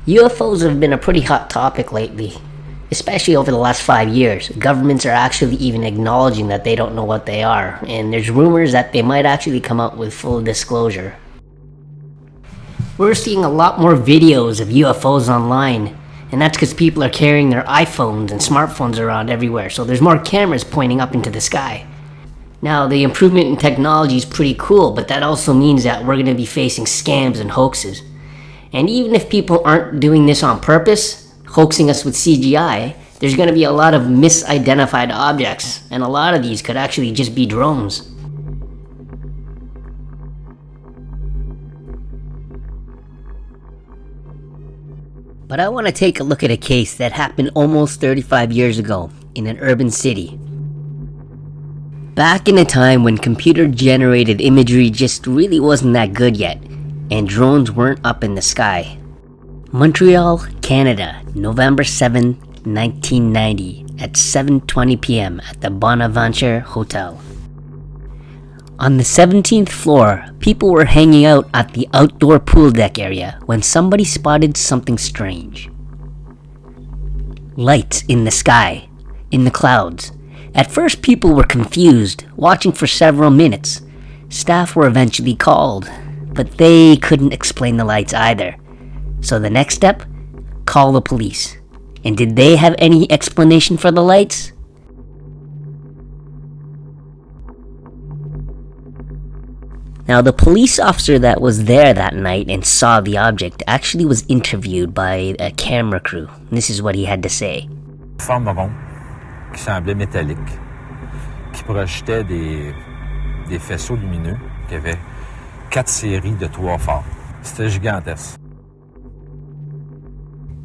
UFOs have been a pretty hot topic lately, especially over the last 5 years. Governments are actually even acknowledging that they don't know what they are, and there's rumors that they might actually come out with full disclosure. We're seeing a lot more videos of UFOs online, and that's because people are carrying their iPhones and smartphones around everywhere, so there's more cameras pointing up into the sky. Now, the improvement in technology is pretty cool, but that also means that we're going to be facing scams and hoaxes. And even if people aren't doing this on purpose, hoaxing us with CGI, there's going to be a lot of misidentified objects, and a lot of these could actually just be drones. But I want to take a look at a case that happened almost 35 years ago in an urban city. Back in a time when computer-generated imagery just really wasn't that good yet, and drones weren't up in the sky. Montreal, Canada, November 7, 1990, at 7:20 p.m. at the Bonaventure Hotel. On the 17th floor, people were hanging out at the outdoor pool deck area when somebody spotted something strange. Lights in the sky, in the clouds. At first, people were confused, watching for several minutes. Staff were eventually called, but they couldn't explain the lights either. So the next step? Call the police. And did they have any explanation for the lights? Now, the police officer that was there that night and saw the object actually was interviewed by a camera crew. This is what he had to say. Forme ronde qui semblait métallique, qui projetait des faisceaux lumineux, qui avait 4 séries de 3 phares. C'était gigantesque.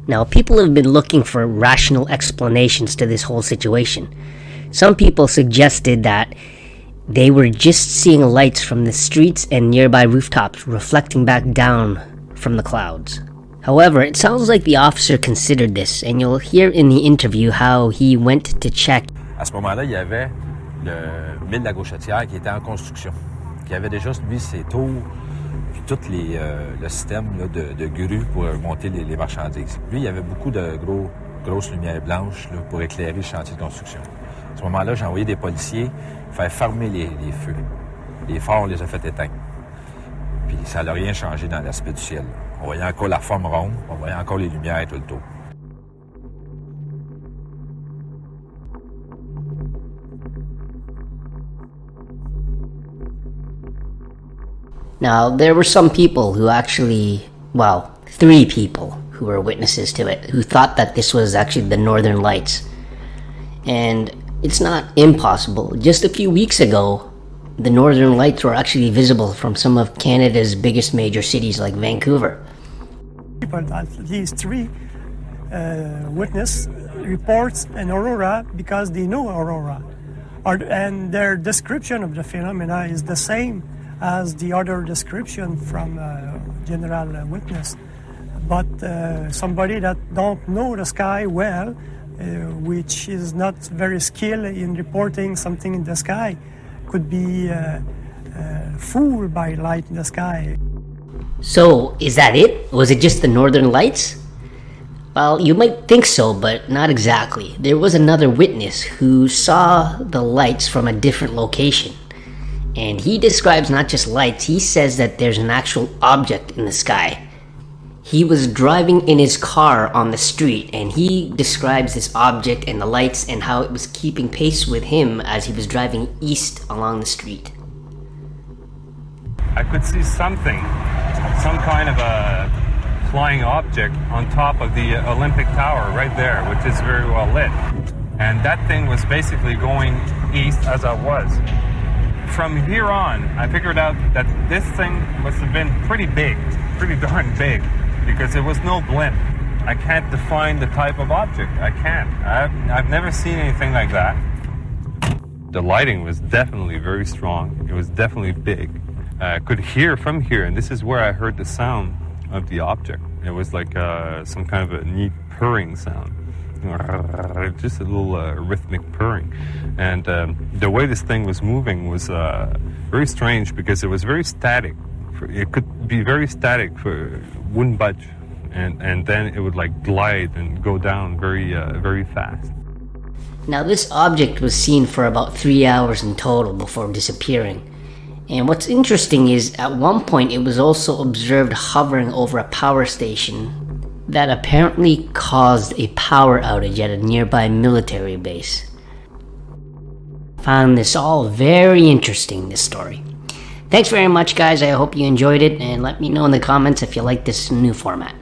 Now, people have been looking for rational explanations to this whole situation. Some people suggested that they were just seeing lights from the streets and nearby rooftops reflecting back down from the clouds. However, it sounds like the officer considered this, and you'll hear in the interview how he went to check. À ce moment-là, il y avait le mille de la Gauchetière qui était en construction, qui avait déjà, lui, ses tours, puis tout le système là, de grues pour monter les marchandises. Lui, il y avait beaucoup de grosses lumières blanches là, pour éclairer le chantier de construction. À ce moment-là, j'ai envoyé des policiers faire fermer les feux. Les phares, on les a fait éteindre. Puis ça n'a rien changé dans l'aspect du ciel. On voyait encore la forme ronde, on voyait encore les lumières tout le tour. Now, there were some people who actually, 3 people who were witnesses to it, who thought that this was actually the Northern Lights. And it's not impossible. Just a few weeks ago, the Northern Lights were actually visible from some of Canada's biggest major cities like Vancouver. At least 3 witness reports an aurora because they know aurora. And their description of the phenomena is the same as the other description from general witness. But somebody that don't know the sky well, which is not very skilled in reporting something in the sky, could be fooled by light in the sky. So, is that it? Was it just the Northern Lights? Well, you might think so, but not exactly. There was another witness who saw the lights from a different location. And he describes not just lights, he says that there's an actual object in the sky. He was driving in his car on the street, and he describes this object and the lights and how it was keeping pace with him as he was driving east along the street. I could see something, some kind of a flying object on top of the Olympic Tower right there, which is very well lit. And that thing was basically going east as I was. From here on, I figured out that this thing must have been pretty big, pretty darn big, because there was no blimp. I can't define the type of object. I can't. I've never seen anything like that. The lighting was definitely very strong. It was definitely big. I could hear from here, and this is where I heard the sound of the object. It was like some kind of a neat purring sound. Just a little rhythmic purring. And the way this thing was moving was very strange because it was very static. It could be very static, wouldn't budge. and then it would like glide and go down very fast. Now, this object was seen for about 3 hours in total before disappearing. And what's interesting is, at one point, it was also observed hovering over a power station that apparently caused a power outage at a nearby military base. Found this all very interesting, this story. Thanks very much, guys. I hope you enjoyed it, and let me know in the comments if you like this new format.